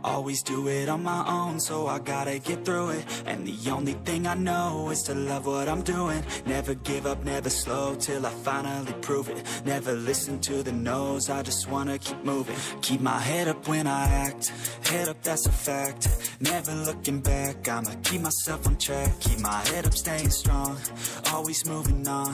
Always do it on my own, so I gotta get through it. And the only thing I know is to love what I'm doing. Never give up, never slow, till I finally prove it. Never listen to the no's, I just wanna keep moving. Keep my head up when I act, head up, that's a fact. Never looking back, I'ma keep myself on track. Keep my head up, staying strong, always moving on.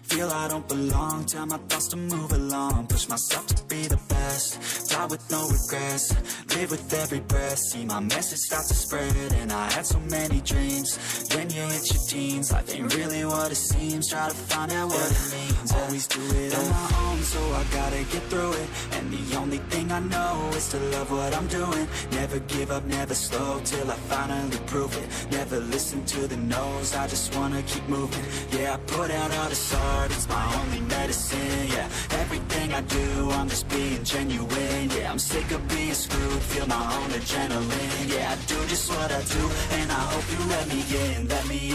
Feel I don't belong, tell my thoughts to move along. Push myself to be the best, die with no regrets. Live with every breath, see my message start to spread. And I had so many dreams, when you hit your teens, life ain't really what it seems. Try to find out what it means. Always do it on my own, so I gotta get through it. And the only thing I know is to love what I'm doing. Never give up, never slow, till I finally prove it. Never listen to the no's, I just wanna keep moving. Yeah, I put out all this art, it's my only medicine. Yeah, everything I do, I'm just being genuine. Yeah, I'm sick of being screwed, feel my own adrenaline. Yeah, I do just what I do, and I hope you let me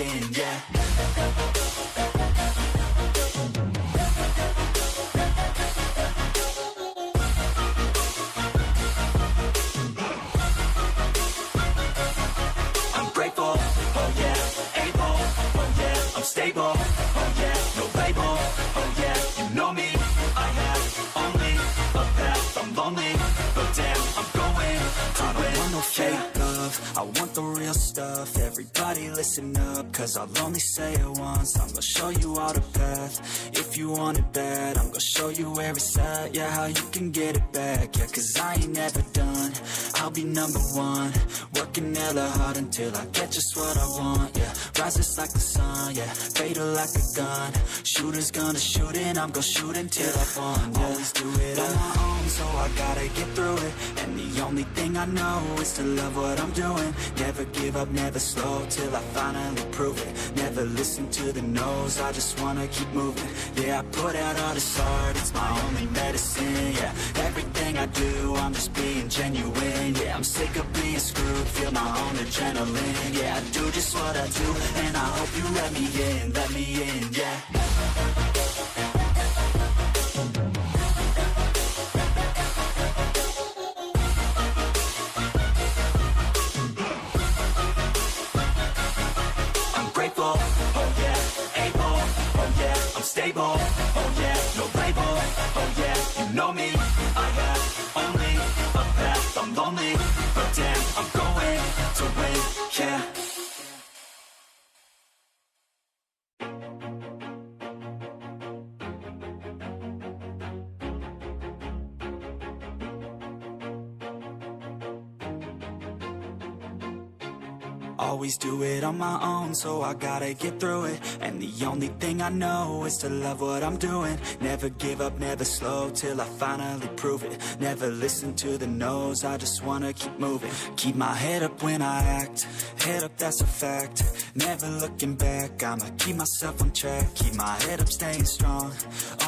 in, yeah. Stable, oh yeah, no label, oh yeah, you know me. I have only a path, I'm lonely, but damn, I'm going to win. I don't want no fake love, I want the real stuff. Everybody listen up, cause I'll only say it once. I'm gonna show you all the path, if you want it bad. I'm gonna show you where it's at, yeah, how you can get it back. Yeah, cause I ain't never done, I'll be number one. Working hella hard until I get just what I want, yeah. Rises like the sun, yeah, fatal like a gun. Shooter's gonna shoot and I'm gonna shoot until I won, yeah. Always do it on my own, so I gotta get through it. And the only thing I know is to love what I'm doing. Never give up, never slow, till I finally prove it. Never listen to the no's, I just wanna keep moving. Yeah, I put out all this art, it's my only medicine. Yeah, everything I do, I'm just being genuine. Yeah, I'm sick of being screwed, feel my own adrenaline. Yeah, I do just what I do, and I hope you let me in, yeah. Stable, oh yeah, no label, oh yeah, you know me. I have only a path, I'm lonely, but damn, I'm going to win, yeah. Always do it on my own, so I gotta get through it. And the only thing I know is to love what I'm doing. Never give up, never slow, till I finally prove it. Never listen to the no's, I just wanna keep moving. Keep my head up when I act, head up, that's a fact. Never looking back, I'ma keep myself on track. Keep my head up, staying strong,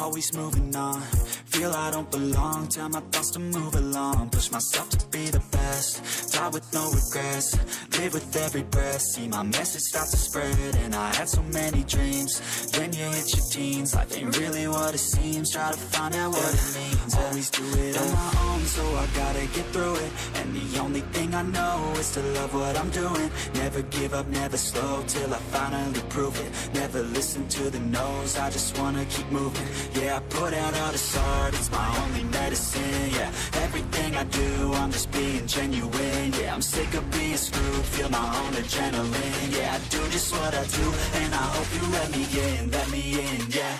always moving on. Feel I don't belong, tell my thoughts to move along. Push myself to be the best, die with no regrets. Live with every breath, see my message start to spread. And I had so many dreams, when you hit your teens, life ain't really what it seems. Try to find out what it means. Always do it on my own, so I gotta get through it. And the only thing I know is to love what I'm doing. Never give up, never slow, till I finally prove it. Never listen to the no's, I just wanna keep moving. Yeah, I put out all this art, it's my only medicine. Yeah, everything I do, I'm just being genuine. Yeah, I'm sick of being screwed, feel my own adrenaline. Yeah, I do just what I do, and I hope you let me in, yeah.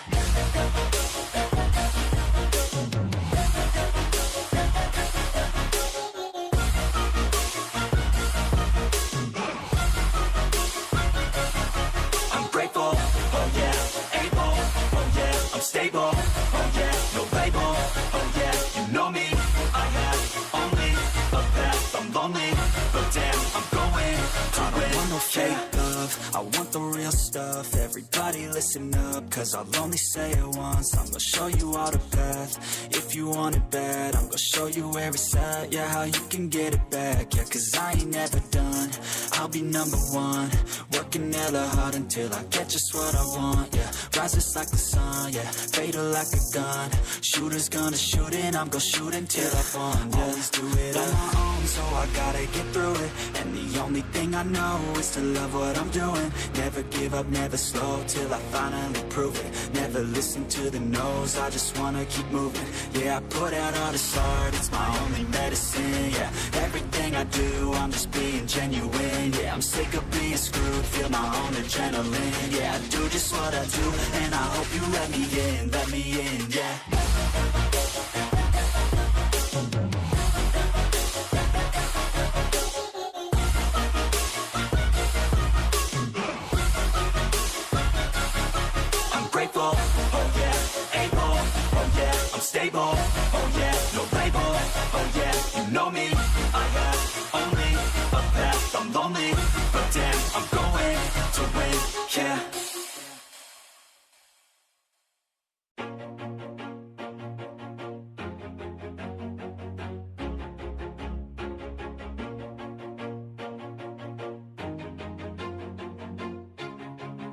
I'm grateful, oh yeah, able, oh yeah, I'm stable, oh yeah, no label, oh yeah, you know me. I have only a path, I'm lonely, but damn, I'm going to win. I don't want no fake love, I want the real stuff. Everybody listen up, cause I'll only say it once. I'm gonna show you all the path, if you want it bad. I'm gonna show you where it's at, yeah, how you can get it back. Yeah, cause I ain't never done, I'll be number one. Working hella hard until I get just what I want, yeah. Rises like the sun, yeah. Fatal like a gun. Shooters gonna shoot and I'm gonna shoot until I fall, yeah. Always do it on my own, so I gotta get through it. And the only thing I know is to love what I'm doing. Never give up, never slow, till I finally prove it. Never listen to the no's, I just wanna keep moving. Yeah, I put out all this art, it's my only medicine, yeah. Everything I do, I'm just being genuine, yeah. I'm sick of being screwed, feel my own adrenaline, yeah. I do just what I do, and I hope you let me in, yeah. Grateful, oh yeah, able, oh yeah, I'm stable, oh yeah, no label, oh yeah, you know me, I have only a path, I'm lonely, but damn, I'm going to win, yeah.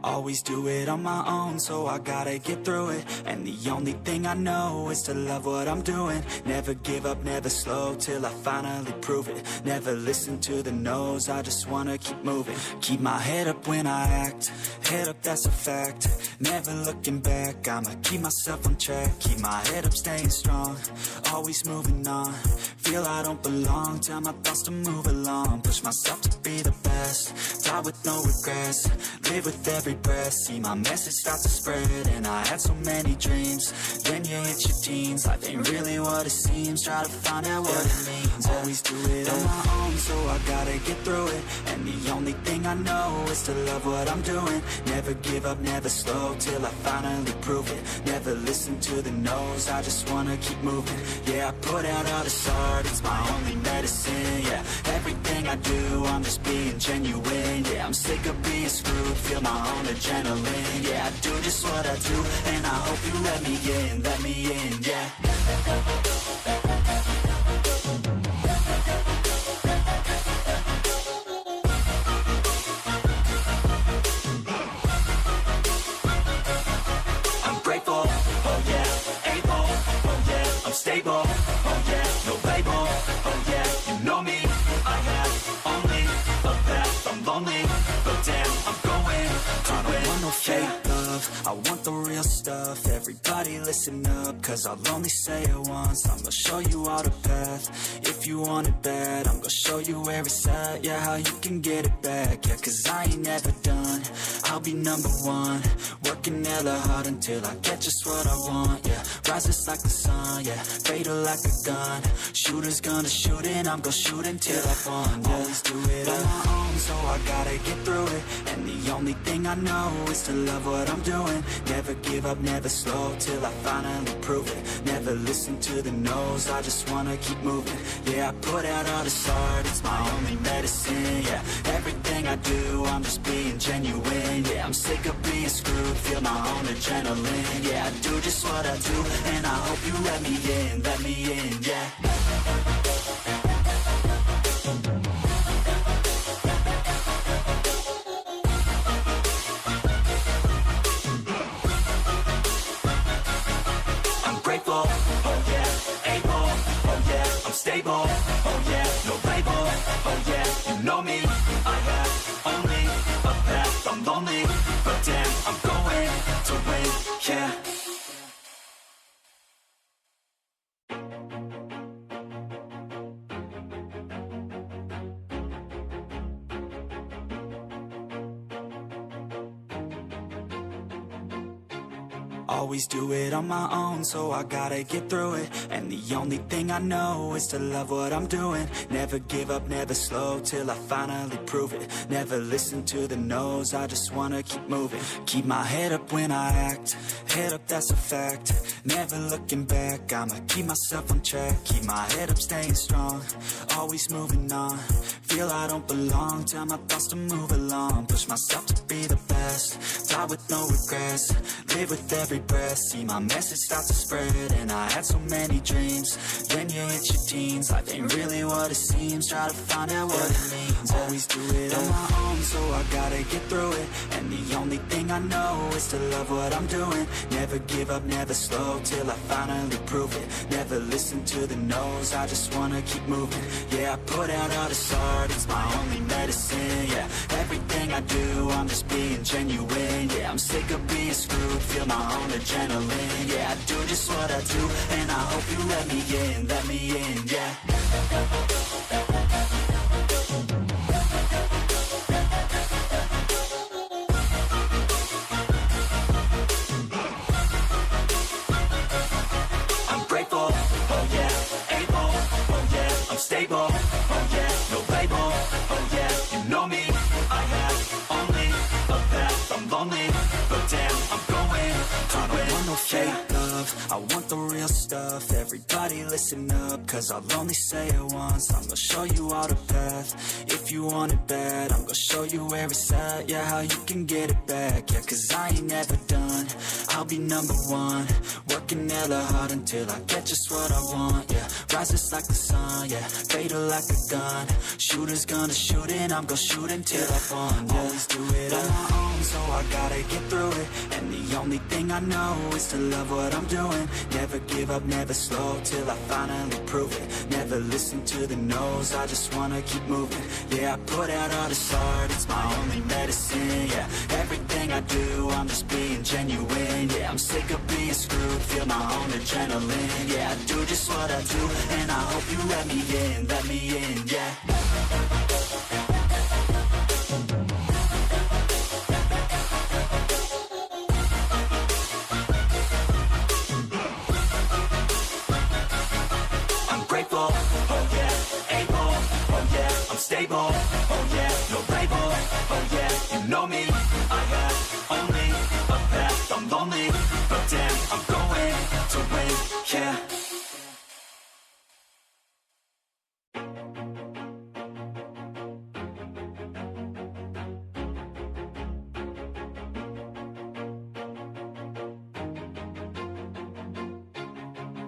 Always do it on my own, so I gotta get through it. And the only thing I know is to love what I'm doing. Never give up, never slow, till I finally prove it. Never listen to the no's, I just wanna keep moving. Keep my head up when I act, head up, that's a fact. Never looking back, I'ma keep myself on track. Keep my head up, staying strong, always moving on. Feel I don't belong, tell my thoughts to move along. Push myself to be the best, die with no regrets. Live with every breath, see my message start to spread. And I had so many dreams, then you hit your teens. Life ain't really what it seems, try to find out what it means. Always do it on my own, so I gotta get through it. And the only thing I know is to love what I'm doing. Never give up, never slow, till I finally prove it. Never listen to the no's, I just wanna keep moving. Yeah, I put out all this art, it's my only medicine, yeah. Everything I do, I'm just being genuine, yeah. I'm sick of being screwed, feel my own adrenaline, yeah. I do just what I do, and I hope you let me in, yeah. I'm grateful, oh yeah, able, oh yeah, I'm stable, oh yeah, no label, oh yeah, you know me, I have only a path, I'm lonely, but damn, I'm going to win. I don't want no fake love, I want the real stuff. Everybody listen up, cause I'll only say it once. I'm gonna show you all the path, if you want it bad. I'm gonna show you where it's at, yeah, how you can get it back. Yeah, cause I ain't never done, I'll be number one. Working hella hard until I get just what I want, yeah. Rises like the sun, yeah, fatal like a gun. Shooters gonna shoot and I'm gonna shoot until I fall, yeah. Always do it on my own, so I gotta get through it. And the only thing I know is to love what I'm doing. Never give up, never slow, till I finally prove it. Never listen to the no's, I just wanna keep moving. Yeah, I put out all this art, it's my only medicine, yeah. Everything I do, I'm just being genuine, yeah. I'm sick of being screwed, feel my own adrenaline, yeah. I do just what I do, and I hope you let me in, yeah. Oh yeah, able, oh yeah, I'm stable, oh yeah, no label, oh yeah, you know me, I have only a path, I'm lonely, but damn, I'm going to win, yeah. Always do it on my own, so I gotta get through it. And the only thing I know is to love what I'm doing. Never give up, never slow, till I finally prove it. Never listen to the no's, I just wanna keep moving. Keep my head up when I act, head up, that's a fact. Never looking back, I'ma keep myself on track. Keep my head up, staying strong, always moving on. Feel I don't belong, tell my thoughts to move along. Push myself to be the best, die with no regrets, live with every breath. See my message start to spread, and I had so many dreams. Then you hit your teens, life ain't really what it seems. Try to find out what it means. Always do it on my own, so I gotta get through it. And the only thing I know is to love what I'm doing. Never give up, never slow, till I finally prove it. Never listen to the no's, I just wanna keep moving. Yeah, I put out all this art, it's my only medicine. Yeah, everything I do, I'm just being genuine. Yeah, I'm sick of being screwed, feel my own adrenaline. Yeah, I do just what I do, and I hope you let me in, yeah. I'm grateful, oh yeah, able, oh yeah, I'm stable, oh yeah, no label, oh yeah, you know me, I have only a path, I'm lonely, but damn, I'm going to win. I don't want no fake love, I want the real stuff. Everybody listen up, cause I'll only say it once. I'm gonna show you all the path, if you want it bad. I'm gonna show you where it's at, yeah, how you can get it back. Yeah, cause I ain't never done, I'll be number one. Working hella hard until I get just what I want, yeah. Rises like the sun, yeah, fatal like a gun. Shooters gonna shoot and I'm gonna shoot until I won, yeah. Always do it on my own, so I gotta get through it. And the only thing I know is to love what I'm doing. Never give up, never slow, till I finally prove it. Never listen to the no's, I just wanna keep moving. Yeah, I put out all this art, it's my only medicine. Yeah, everything I do, I'm just being genuine. Yeah, I'm sick of being screwed, feel my own adrenaline. Yeah, I do just what I do, and I hope you let me in, yeah. Grateful, oh yeah, able, oh yeah, I'm stable, oh yeah, no label, oh yeah, you know me, I have only a path, I'm lonely, but damn, I'm going to win, yeah.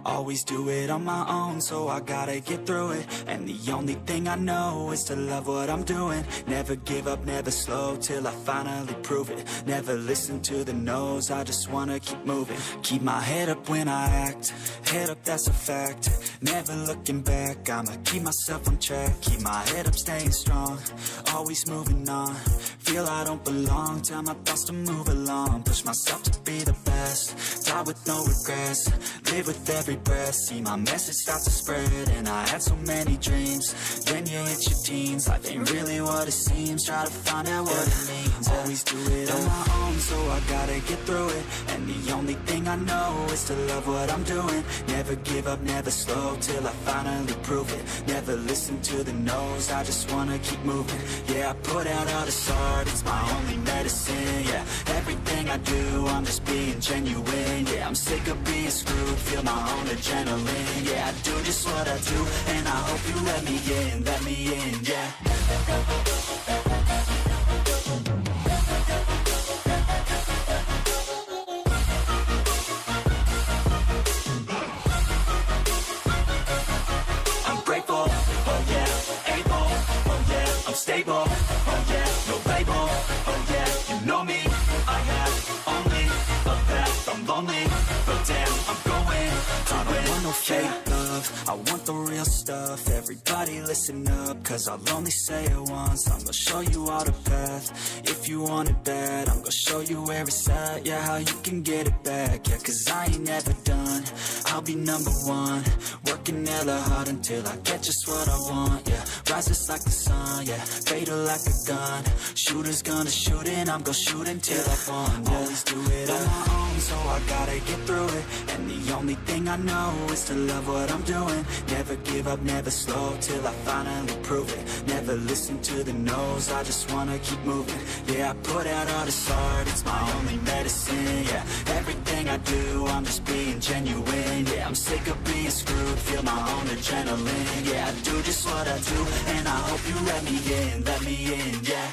Always do it on my own, so I gotta get through it. And the only thing I know is to love what I'm doing. Never give up, never slow, till I finally prove it. Never listen to the no's, I just wanna keep moving. Keep my head up when I act, head up, that's a fact. Never looking back, I'ma keep myself on track. Keep my head up, staying strong, always moving on. Feel I don't belong, tell my thoughts to move along. Push myself to be the best, die with no regrets, live with every breath. See my message start to spread, and I had so many dreams. Then you hit your teens, life ain't really what it seems. Try to find out what it means. Always do it on my own, so I gotta get through it. And the only thing I know is to love what I'm doing. Never give up, never slow, till I finally prove it. Never listen to the no's, I just wanna keep moving. Yeah, I put out all this art, it's my only medicine. Yeah, everything I do, I'm just being genuine. Yeah, I'm sick of being screwed, feel my own adrenaline. Yeah, I do just what I do, and I hope you let me in, yeah. I'm grateful, oh yeah, able, oh yeah, I'm stable, oh yeah, no label, oh yeah, you know me, I have only a path, I'm lonely, but damn, I'm going to win. I don't want no fake love, I want the real stuff. Everybody listen up, cause I'll only say it once. I'm gonna show you all the path, if you want it bad. I'm gonna show you where it's at, yeah, how you can get it back. Yeah, cause I ain't never done, I'll be number one. Working hella hard until I get just what I want, yeah. Rises like the sun, yeah, fatal like a gun. Shooters gonna shoot and I'm gonna shoot until I won, yeah. Always do it on my own, so I gotta get through it. And the only thing I know is to love what I'm doing. Never give up, never slow, till I finally prove it. Never listen to the no's, I just wanna keep moving. Yeah, I put out all this art, it's my only medicine. Yeah, everything I do, I'm just being genuine. Yeah, I'm sick of being screwed, feel my own adrenaline. Yeah, I do just what I do, and I hope you let me in, yeah.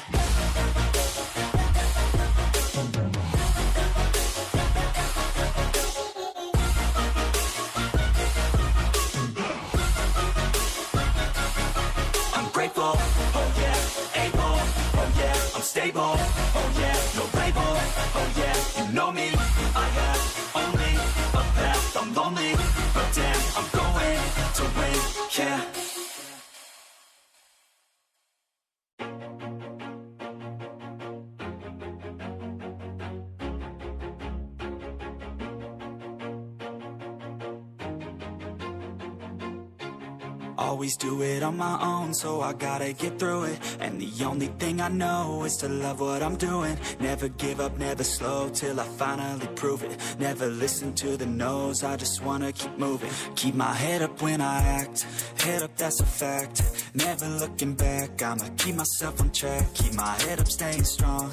oh yeah, no label, oh yeah, you know me. I have only a path, I'm lonely, but damn, I'm going to win, yeah. Always do it on my own, so I gotta get through it. And the only thing I know is to love what I'm doing. Never give up, never slow, till I finally prove it. Never listen to the no's, I just wanna keep moving. Keep my head up when I act, head up, that's a fact. Never looking back, I'ma keep myself on track. Keep my head up, staying strong,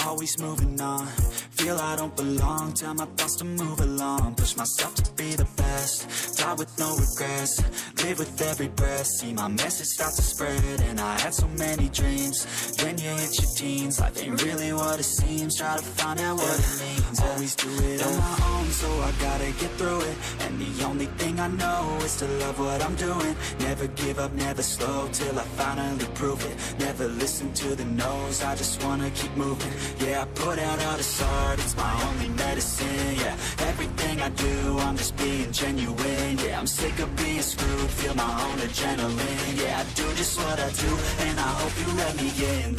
always moving on. Feel I don't belong, tell my thoughts to move along. Push myself to be the best, die with no regrets. Live with every breath, see my message start to spread. And I had so many dreams, then you hit your teens. Life ain't really what it seems, try to find out what it means. Always do it on my own, so I gotta get through it. And the only thing I know is to love what I'm doing. Never give up, never slow, till I finally prove it. Never listen to the no's, I just wanna keep moving. Yeah, I put out all this art, it's my only medicine. Yeah, everything I do, I'm just being genuine. Yeah, I'm sick of being screwed, feel my own adrenaline. Yeah, I do just what I do, and I hope you let me in,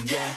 yeah.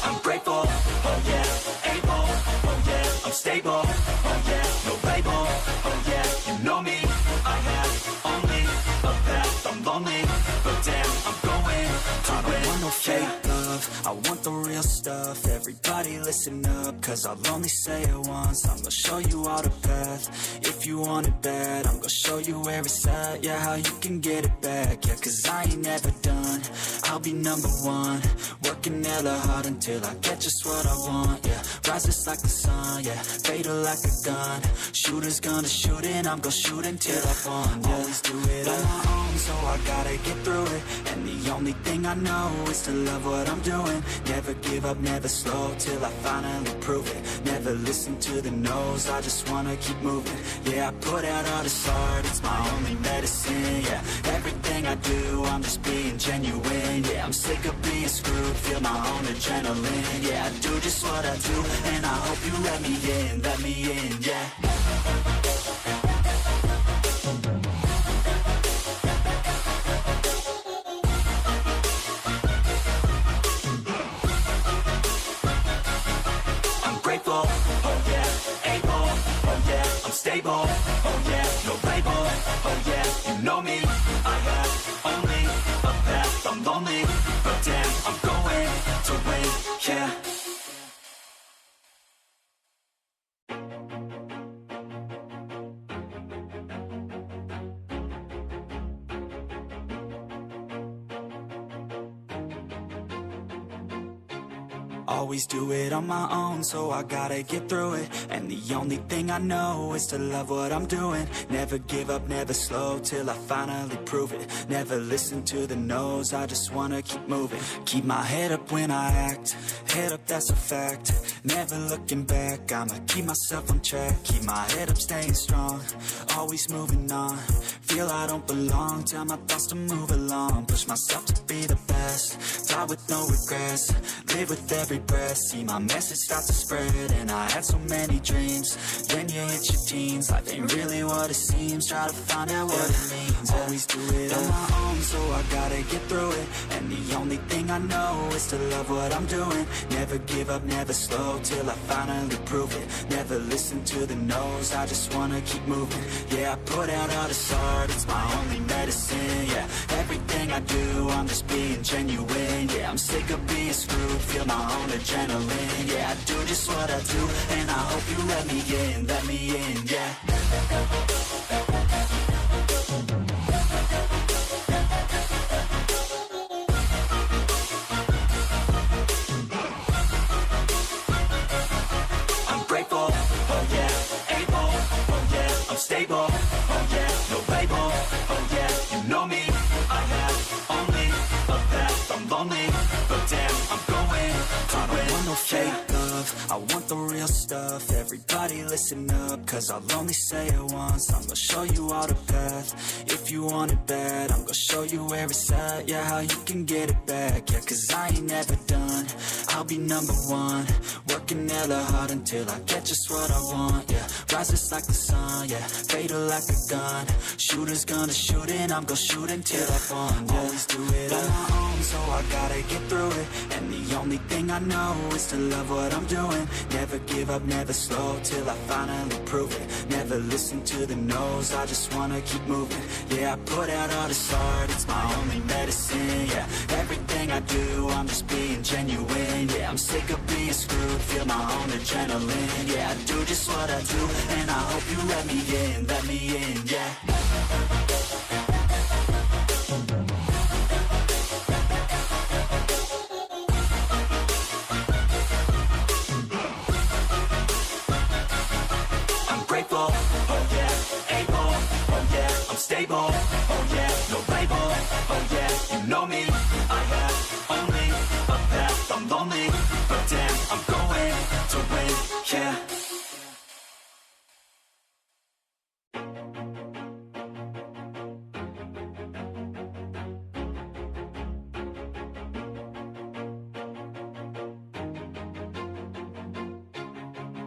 I'm grateful, oh yeah, able, oh yeah, I'm stable, oh yeah, no label, oh yeah, you know me. I have only a path, I'm lonely, but damn, I'm going to win. I don't want no fake love, I want the real stuff. Everybody listen up, cause I'll only say it once. I'm gonna show you all the path, if you want it bad. I'm gonna show you where it's at, yeah, how you can get it back. Yeah, cause I ain't never done, I'll be number one. Working hella hard until I get just what I want, yeah. Rises like the sun, yeah, fatal like a gun. Shooters gonna shoot and I'm gonna shoot until I won, yeah. Always do it on my own, so I gotta get through it. And the only thing I know is to love what I'm doing. Never give up, never slow, till I finally prove it. Never listen to the no's, I just wanna keep moving. Yeah, I put out all this art, it's my only medicine. Yeah, everything I do, I'm just being genuine. Yeah, I'm sick of being screwed, feel my own adrenaline. Yeah, I do just what I do, and I hope you let me in, yeah. Grateful, oh yeah, able, oh yeah, I'm stable, oh yeah, no label, oh yeah, you know me. I have only a path, I'm lonely, but damn, I'm going to win, yeah. Always do it on my own, so I gotta get through it. And the only thing I know is to love what I'm doing. Never give up, never slow, till I finally prove it. Never listen to the no's, I just wanna keep moving. Keep my head up when I act, head up, that's a fact. Never looking back, I'ma keep myself on track. Keep my head up, staying strong, always moving on. Feel I don't belong, tell my thoughts to move along. Push myself to be the best, die with no regrets. Live with every breath, see my message start to spread. And I had so many dreams, then you hit your teens. Life ain't really what it seems, try to find out what it means. Always do it on my own, so I gotta get through it. And the only thing I know is to love what I'm doing. Never give up, never slow, till I finally prove it. Never listen to the no's, I just wanna keep moving. Yeah, I put out all this art, it's my only medicine. Yeah, everything I do, I'm just being genuine. Yeah, I'm sick of being screwed, feel my own adrenaline. Yeah, I do just what I do, and I hope you let me in, yeah. I'm grateful, oh yeah, able, oh yeah, I'm stable, oh yeah, no label, oh yeah, you know me. I have only a path, I'm lonely, but damn, I'm going to win. I don't want no fake love, love, I want the real stuff. Everybody listen up, cause I'll only say it once. I'm gonna show you all the path, if you want it bad. I'm gonna show you where it's at, yeah, how you can get it back. Yeah, cause I ain't never done, I'll be number one. Working hella hard until I get just what I want, yeah. Rises like the sun, yeah, fatal like a gun. Shooters gonna shoot and I'm gonna shoot until I fall, yeah. Always do it on my own, so I gotta get through it. And the only thing I know is to love what I'm doing. Never give up, never slow, till I finally prove it. Never listen to the no's, I just wanna keep moving. Yeah, I put out all this art, it's my only medicine, yeah. Everything I do, I'm just being genuine, yeah. I'm sick of being screwed, feel my own adrenaline, yeah. I do just what I do, and I hope you let me in, yeah. Stable, oh yeah, no label, oh yeah, you know me. I have only a path, I'm lonely, but damn, I'm going to win, yeah.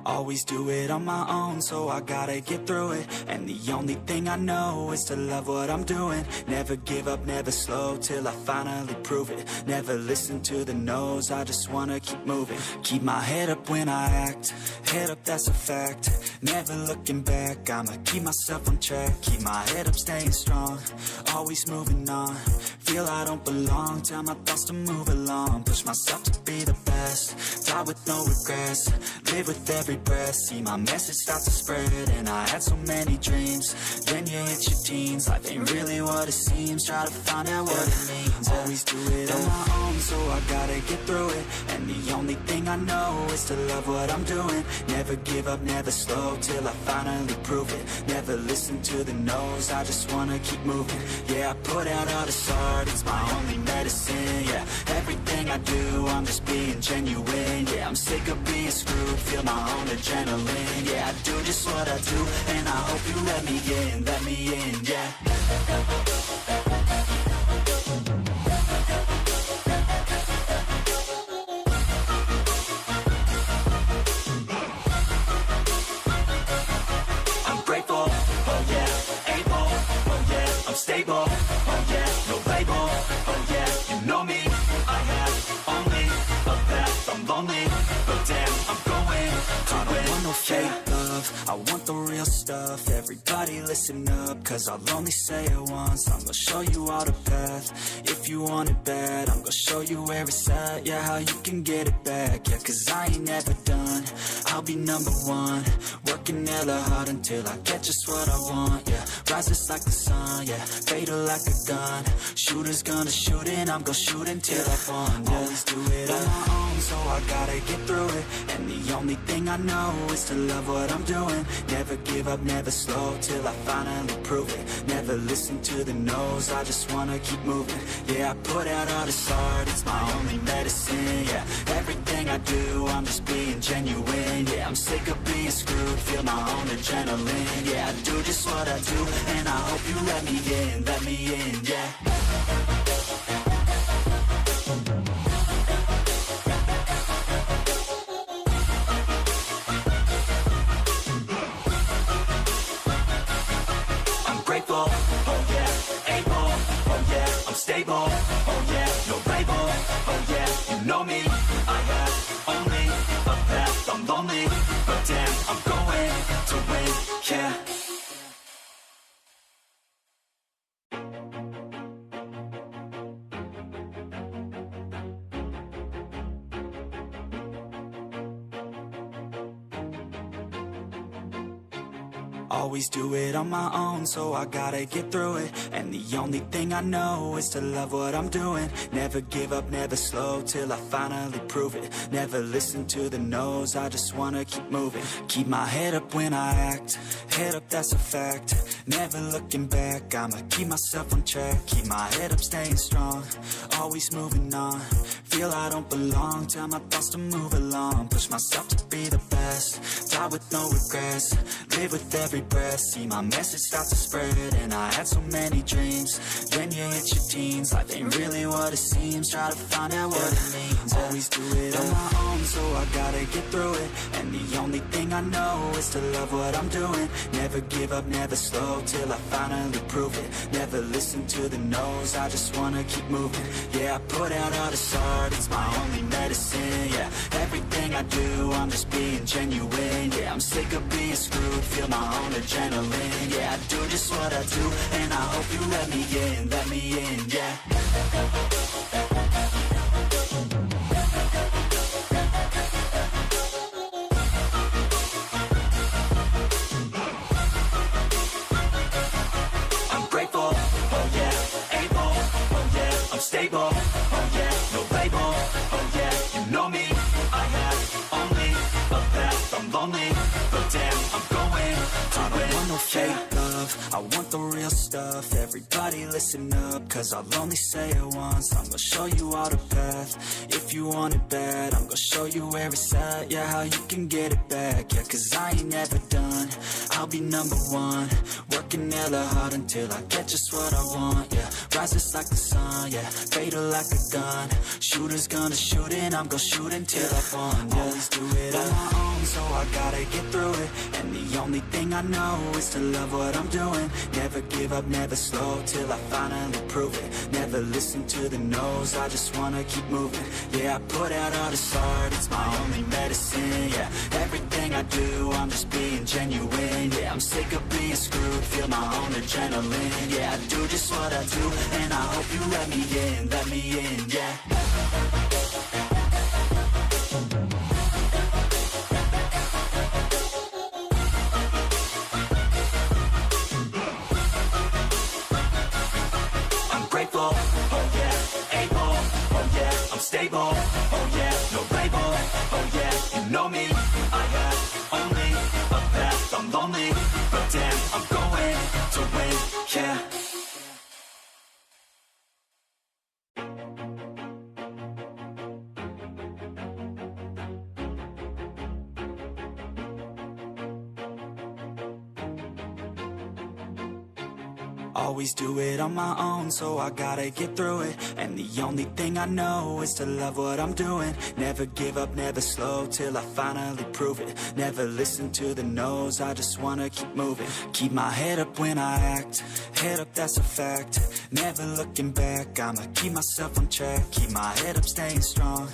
Always do it on my own, so I gotta get through it. And the only thing I know is to love what I'm doing. Never give up, never slow, till I finally prove it. Never listen to the no's, I just wanna keep moving. Keep my head up when I act, head up, that's a fact. Never looking back, I'ma keep myself on track. Keep my head up, staying strong, always moving on. Feel I don't belong, tell my thoughts to move along. Push myself to be the best, die with no regrets. Live with every breath, see my message start to spread. And I had so many dreams, then you hit your teens. Life ain't really what it seems, try to find out what it means. Always do it on my own, so I gotta get through it. And the only thing I know is to love what I'm doing. Never give up, never slow, till I finally prove it. Never listen to the no's, I just wanna keep moving. Yeah, I put out all this art, it's my only medicine, yeah. Everything I do, I'm just being genuine, yeah. I'm sick of being screwed, feel my own adrenaline, yeah. I do just what I do, and I hope you let me in, yeah. I'm grateful, oh yeah, able, oh yeah, I'm stable, oh yeah, no label, oh yeah, you know me. I have only a path, I'm lonely, but damn, I'm going to win. I don't want no fake love, I want the real stuff. Everybody listen up, cause I'll only say it once. I'm gonna show you all the path, if you want it bad. I'm gonna show you where it's at, yeah, how you can get it back. Yeah, cause I ain't never done, I'll be number one. Working hella hard until I get just what I want, yeah. Rises like the sun, yeah, fatal like a gun. Shooters gonna shoot and I'm gonna shoot until I fall, yeah. Always do it on my own, so I gotta get through it. And the only thing I know is to love what I'm doing. Never give up, never slow, till I finally prove it. Never listen to the no's, I just wanna keep moving. Yeah, I put out all this art, it's my only medicine, yeah. Everything I do, I'm just being genuine, yeah. I'm sick of being screwed, feel my own adrenaline, yeah. I do just what I do, and I hope you let me in, yeah. Grateful, oh yeah, able, oh yeah, I'm stable, oh yeah, no label, oh yeah, you know me. I have only a path, I'm lonely, but damn, I'm going to win, yeah. Always do it on my own, so I gotta get through it. And the only thing I know is to love what I'm doing. Never give up, never slow, till I finally prove it. Never listen to the no's, I just wanna keep moving. Keep my head up when I act, head up, that's a fact. never looking back. I'ma keep myself on track, keep my head up, staying strong, always moving on. Feel I don't belong, tell my thoughts to move along. Push myself to be the best, die with no regrets. Live with every breath, see my message start to spread. And I had so many dreams, then you hit your teens. Life ain't really what it seems, try to find out what it means. Always do it on my own, so I gotta get through it. And the only thing I know is to love what I'm doing. Never give up, never slow, till I finally prove it. Never listen to the no's, I just wanna keep moving. Yeah, I put out all this art, it's my only medicine. Yeah, everything I do, I'm just being genuine. Yeah, I'm sick of being screwed, feel my own adrenaline. Yeah, I do just what I do, and I hope you let me in, yeah. Stable, oh yeah, no label, oh yeah, you know me. I have only a path, I'm lonely, but damn, I'm going to win. I don't want no fake love, I want the real stuff. Everybody listen up, cause I'll only say it once. I'm gonna show you all the path, if you want it bad. I'm gonna show you where it's at, yeah, how you can get it back. Yeah, cause I ain't never done, I'll be number one. Working hella hard until I get just what I want, yeah. Rises like the sun, yeah, fatal like a gun. Shooter's gonna shoot and I'm gonna shoot until I fall, yeah. Always do it on my own, so I gotta get through it. And the only thing I know is to love what I'm doing. Never give up, never slow, till I finally prove it. Never listen to the no's, I just wanna keep moving. Yeah, I put out all this art, it's my only medicine. Yeah, everything I do, I'm just being genuine. Yeah, I'm sick of being screwed, feel my own adrenaline. Yeah, I do just what I do, and I hope you let me in, yeah. I'm grateful, oh yeah, able, oh yeah, I'm stable, oh yeah, no label, oh yeah, you know me. I have only a path, I'm lonely, but damn, I'm going to win, yeah. Always do it on my own, so I gotta get through it. And the only thing I know is to love what I'm doing. Never give up, never slow, till I finally prove it. Never listen to the no's, I just wanna keep moving. Keep my head up when I act, head up, that's a fact. Never looking back, I'ma keep myself on track. Keep my head up, staying strong,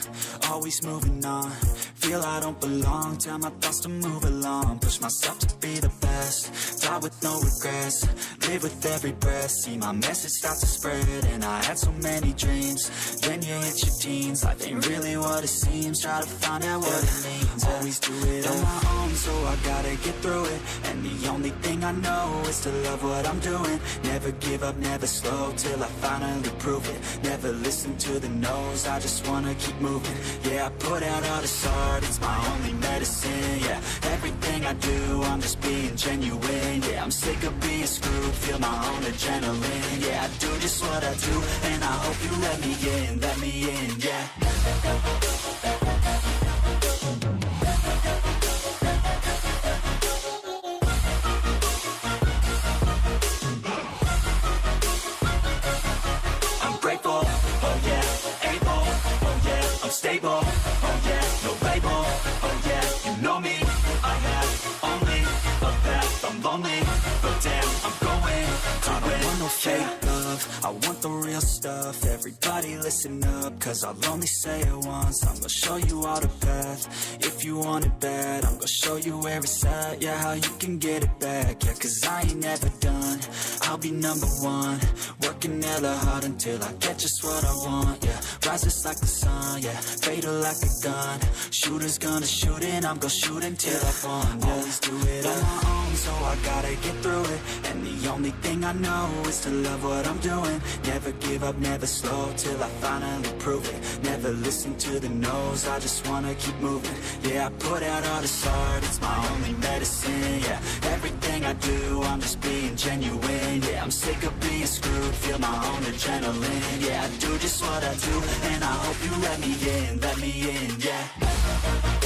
always moving on. Feel I don't belong, tell my thoughts to move along. Push myself to be the best, die with no regrets. Live with every breath, see my message start to spread. And I had so many dreams, then you hit your teens. Life ain't really what it seems, try to find out what it means. Always do it on my own, so I gotta get through it. And the only thing I know is to love what I'm doing. Never give up, never slow, till I finally prove it. Never listen to the no's, I just wanna keep moving. Yeah, I put out all this art, it's my only medicine. Yeah, everything I do, I'm just being genuine. Yeah, I'm sick of being screwed, feel my own adrenaline. Yeah, I do just what I do, and I hope you let me in, yeah. I'm grateful, oh yeah, able, oh yeah, I'm stable, oh yeah, no label, oh yeah, you know me. I have only a path, I'm lonely, but damn, I'm going to win. I don't want no fake love, I want the real stuff. Everybody listen up, cause I'll only say it once. I'm gonna show you all the path, if you want it bad. I'm gonna show you where it's at, yeah, how you can get it back. Yeah, cause I ain't never done, I'll be number one. Working hella hard until I get just what I want, yeah. Rises like the sun, yeah, fatal like a gun. Shooter's gonna shoot and I'm gonna shoot until I fall, yeah. Always do it on my own, so I gotta get through it. And the only thing I know is to love what I'm doing. Never give up, never slow, till I finally prove it. Never listen to the no's, I just wanna keep moving. Yeah, I put out all this art, it's my only medicine. Yeah, everything I do, I'm just being genuine. Yeah, I'm sick of being screwed, feel my own adrenaline. Yeah, I do just what I do, and I hope you let me in, yeah.